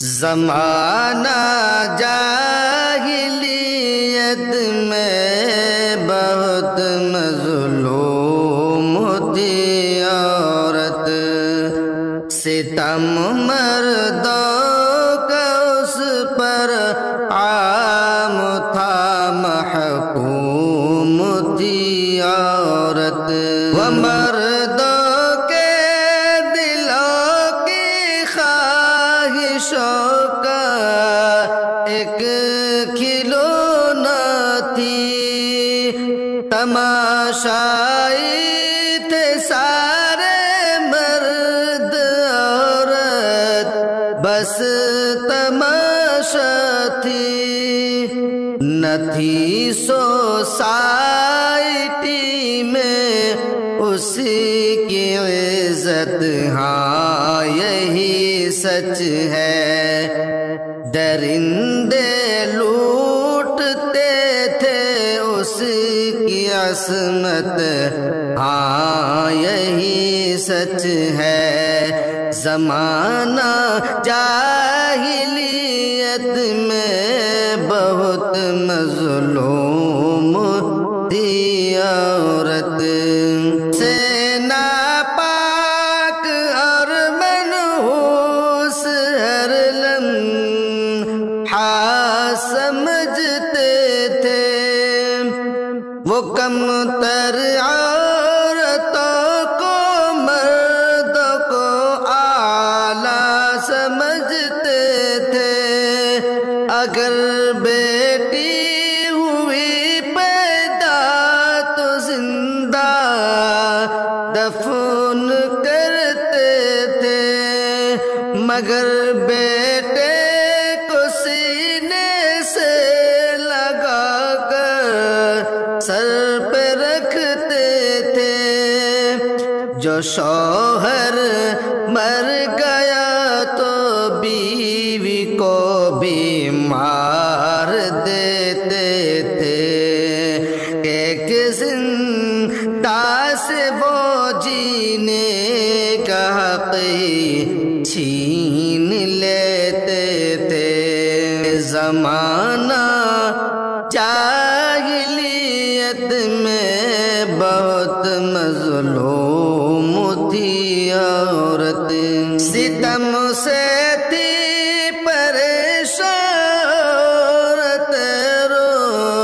زمانہ جاہلیت میں بہت مظلوم تھی عورت، ستم مردوں کا اس پر عام تھا، محکوم تھی عورت، وہ مردوں کے دلوں کی خواہشوں کا ایک کھلونا تھی، تماشائی تھے سارے مرد عورت، بس تماشا تھی، نہ تھی سوسائٹی میں اسی کی عزت، ہاں یہی سچ ہے، درندے لوٹتے تھے اس کی عصمت، ہاں یہی سچ ہے، زمانہ جاہلیت میں بہت مظلوم تھی عورت، سے ناپاک اور منحوس ہر لمحہ سمجھتے تھے، وہ کم تر عورتوں کو مردوں کو اعلیٰ سمجھتے تھے، اگر بیٹی ہوئی پیدا تو زندہ دفن کرتے تھے، مگر بیٹے کو سینے سے لگا کر سر پہ رکھتے تھے، جو شوہر مر گیا تو بیوی کو بھی مار دیتے تھے، ایک زندہ سے وہ جینے کا حق چھین لیتے تھے، زمانہ جاہلیت میں بہت مظلوم تھی عورت، ستم سے تھی پریشان،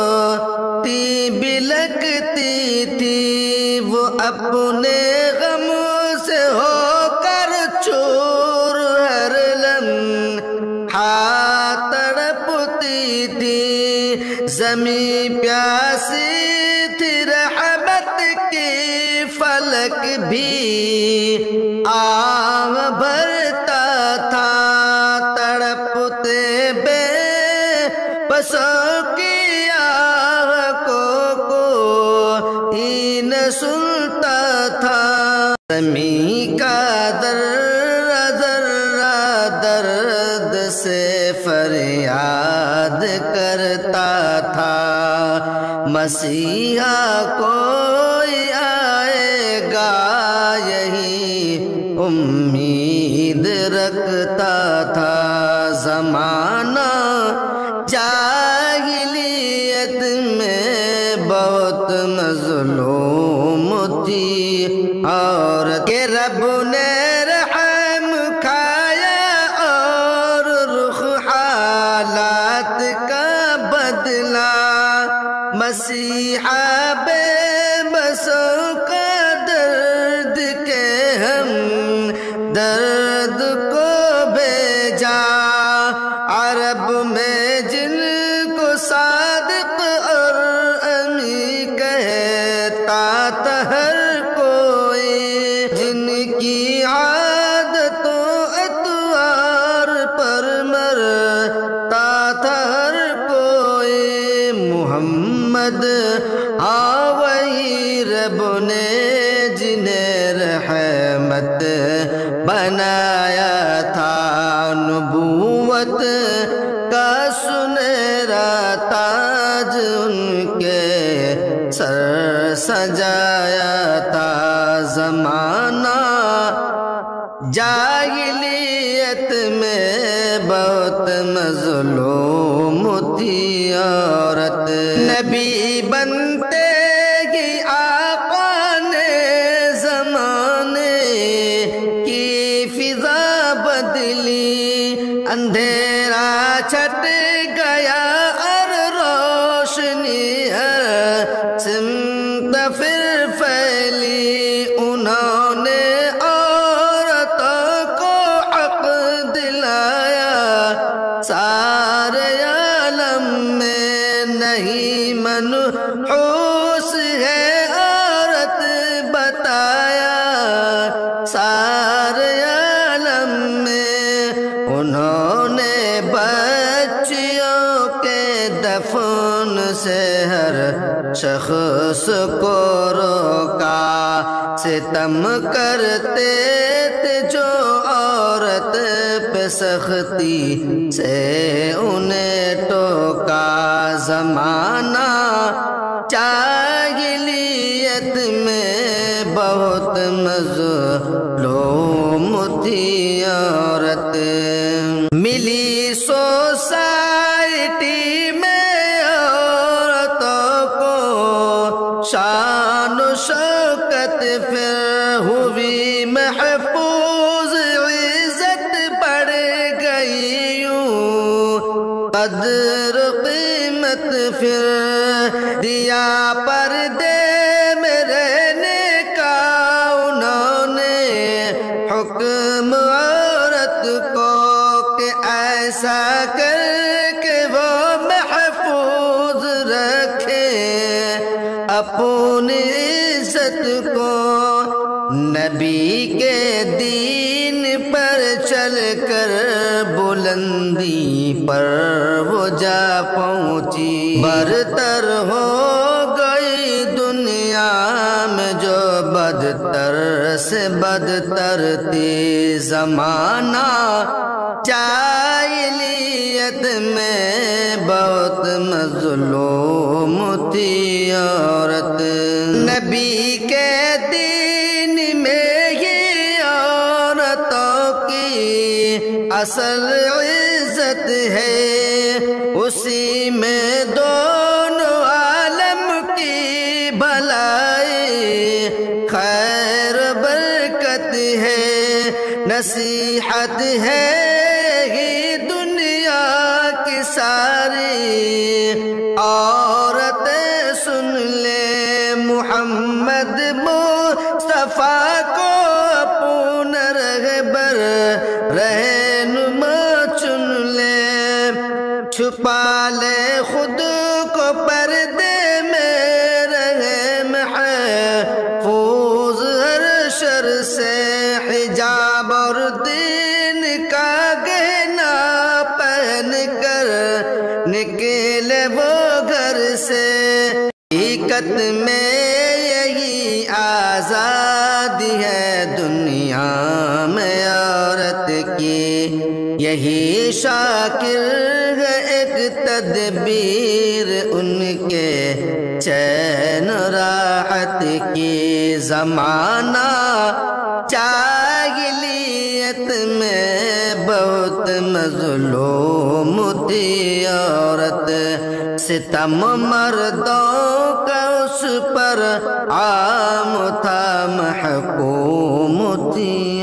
روتی بلکتی تھی، وہ اپنے غم سے ہو کر چور، ہر لمحہ تڑپتی تھی، زمین پیاسی تھی رحمت کی، فلک بھی آہ بھرتا تھا، تڑپتے بے بسوں کی آہ کو کوئی نہ سنتا تھا، زمین کا ذرہ ذرہ درد سے فریاد کرتا تھا، مسیحا کوئی آئے گا یہی امید رکھتا تھا، زمانہ جاہلیت میں بہت مظلوم تھی عورت، کہ رب نے رحم کھایا اور رخ حالات کا بدلا، مسیحا بے بسوں کا درد کے ہم درد کو بھیجا، عرب میں جن کو صادق اور امی کہتا تھا ہر کوئی، جن کی عادتوں اطوار پر مرتا تھا ہر کوئی، محمد ہاں وہی رب نے جنہیں رحمت بنایا تھا، نبوت کا سنہرا تاج ان کے سر سجایا تھا، زمانہ جاہلیت میں بہت مظلوم تھی عورت نبی بنتے ہی آقا نے زمانے کی فضا بدلی اندھیرا چھٹ گیا اور روشنی ہر سمت پھر پھیلی انہوں نے عورتوں کو حق دلایا سارے عالم میں نہیں منحوس ہے عورت بتایا سارے عالم میں انہوں نے بچیوں کے دفن سے ہر شخص کو روکا ستم کرتے تھے جو عورت پہ سختی سے انہیں ٹوکا زمانہ جاہلیت میں بہت مظلوم تھی عورت ملی سوسائٹی میں عورتوں کو شان و شوکت پھر ہوئی محفوظ عزت بڑھ گئی یوں قدر قیمت پھر دیا پردے میں رہنے کا انہوں نے حکم عورت کو کہ ایسا کر کے وہ محفوظ رکھے اپنی عزت کو نبی کے دین پر چل کر بلندی پر وہ جا پہنچی برتر ہو گئی دنیا میں جو بدتر سے بدتر تھی زمانہ جاہلیت میں بہت مظلوم تھی عورت نبی کے دین میں ہی عورتوں کی اصل عزت ہے اسی میں دونوں عالم کی بھلائی خیر برکت ہے نصیحت ہے ہی دنیا کی ساری عورتیں سن لے محمد مصطفیٰ کو اپنا رہبر رہنما چن لے چھپا لے خود کو پردے میں رہے محفوظ ہر شر سے حجاب اور دین کا گہنا پہن کر نکلے وہ گھر سے حقیقت میں یہی آزادی ہے دنیا میں عورت کی یہی شاکر ہے ایک تدبیر ان کے چین راحت کی زمانہ جاہلیت میں بہت مظلوم تھی عورت ستم مردوں کا اس پر عام تھا محکوم تھی